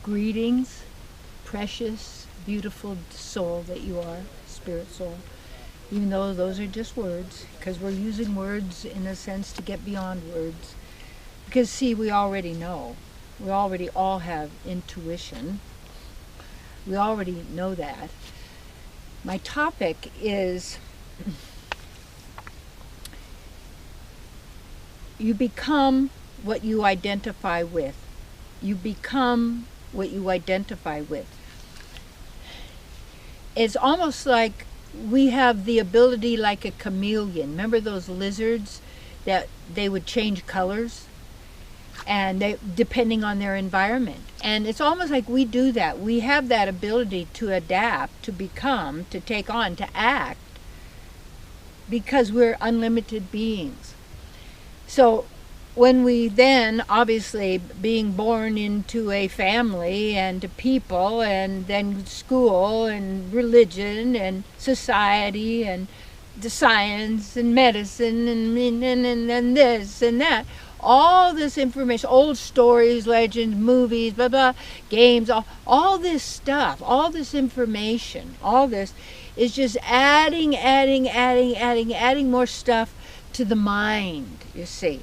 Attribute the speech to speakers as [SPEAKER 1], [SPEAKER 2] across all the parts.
[SPEAKER 1] Greetings, precious, beautiful soul that you are, spirit soul. Even though those are just words, because we're using words in a sense to get beyond words. Because see, we already know. We already all have intuition. We already know that. My topic is you become what you identify with. You become what you identify with. It's almost like we have the ability like a chameleon. Remember those lizards that they would change colors? And they, depending on their environment. And it's almost like we do that. We have that ability to adapt, to become, to take on, to act, because we're unlimited beings. So when we then, obviously, being born into a family and to people, and then school and religion and society and the science and medicine and this and that, all this information, old stories, legends, movies, blah, blah, games, all this stuff, all this information, all this is just adding more stuff to the mind, you see.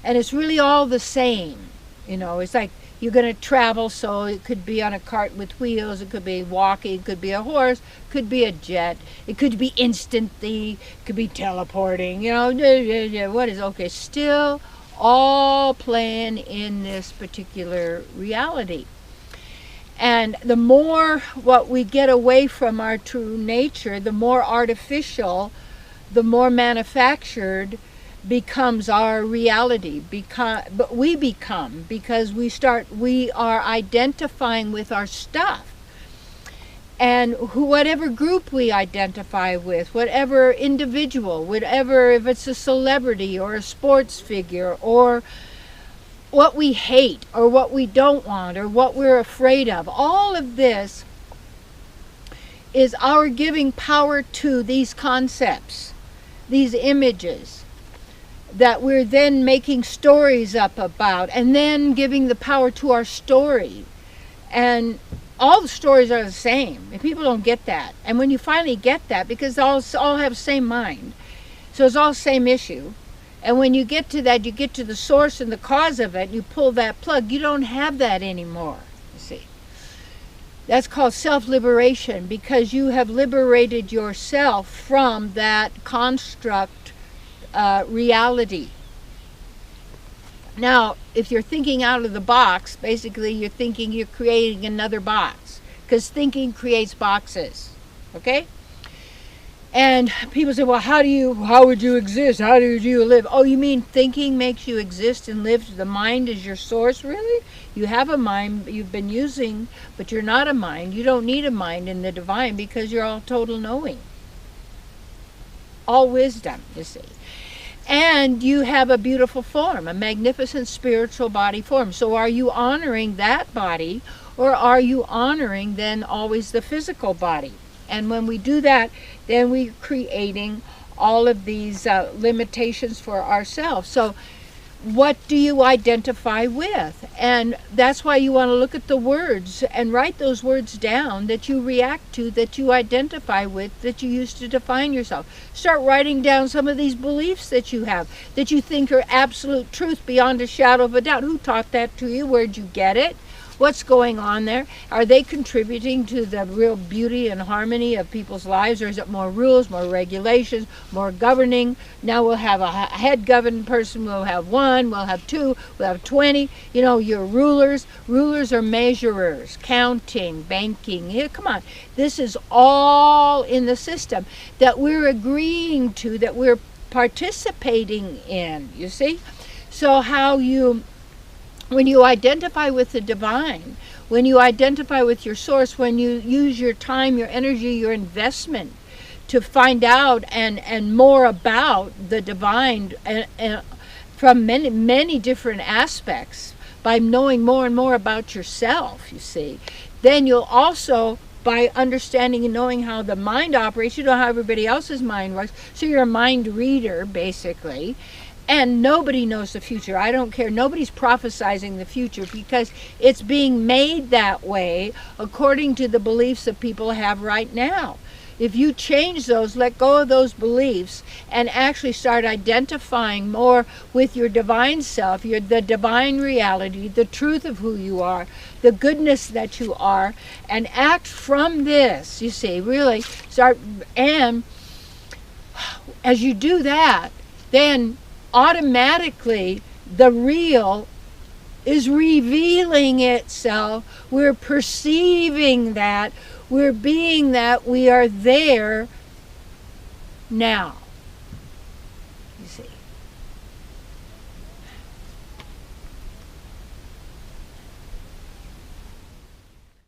[SPEAKER 1] And it's really all the same. You know, it's like you're going to travel, so it could be on a cart with wheels, it could be walking, it could be a horse, it could be a jet, it could be instantly, it could be teleporting, you know, what is, okay, still all playing in this particular reality. And the more what we get away from our true nature, the more artificial, the more manufactured becomes our reality. But we become, because we are identifying with our stuff. And whatever group we identify with, whatever individual, whatever, if it's a celebrity or a sports figure, or what we hate or what we don't want or what we're afraid of, all of this is our giving power to these concepts, these images, that we're then making stories up about, and then giving the power to our story. And all the stories are the same, and people don't get that. And when you finally get that, because they all have the same mind, so it's all the same issue. And when you get to that, you get to the source and the cause of it, you pull that plug, you don't have that anymore, you see. That's called self-liberation, because you have liberated yourself from that construct reality. Now, if you're thinking out of the box, basically you're thinking you're creating another box, because thinking creates boxes, okay? And people say, well, how would you exist? How did you live? Oh, you mean thinking makes you exist and live? The mind is your source? Really? You have a mind you've been using, but you're not a mind. You don't need a mind in the divine, because you're all total knowing. All wisdom, you see. And you have a beautiful form, a magnificent spiritual body form. So are you honoring that body, or are you honoring then always the physical body? And when we do that, then we're creating all of these limitations for ourselves. So what do you identify with? And that's why you want to look at the words and write those words down that you react to, that you identify with, that you use to define yourself. Start writing down some of these beliefs that you have, that you think are absolute truth beyond a shadow of a doubt. Who taught that to you? Where'd you get it? What's going on there? Are they contributing to the real beauty and harmony of people's lives, or is it more rules, more regulations, more governing? Now we'll have a head governed person, we'll have one, we'll have two, we'll have 20. You know, your rulers. Rulers are measurers, counting, banking. Here, come on. This is all in the system that we're agreeing to, that we're participating in, you see? So when you identify with the divine, when you identify with your source, when you use your time, your energy, your investment to find out and more about the divine and from many different aspects, by knowing more and more about yourself, you see, then you'll also, by understanding and knowing how the mind operates, you know how everybody else's mind works, so you're a mind reader, basically. And nobody knows the future. I don't care. Nobody's prophesizing the future because it's being made that way according to the beliefs that people have right now. If you change those, let go of those beliefs, and actually start identifying more with your divine self, the divine reality, the truth of who you are, the goodness that you are, and act from this, you see, really start. And as you do that, then automatically the real is revealing itself. We're perceiving that, we're being that, we are there now.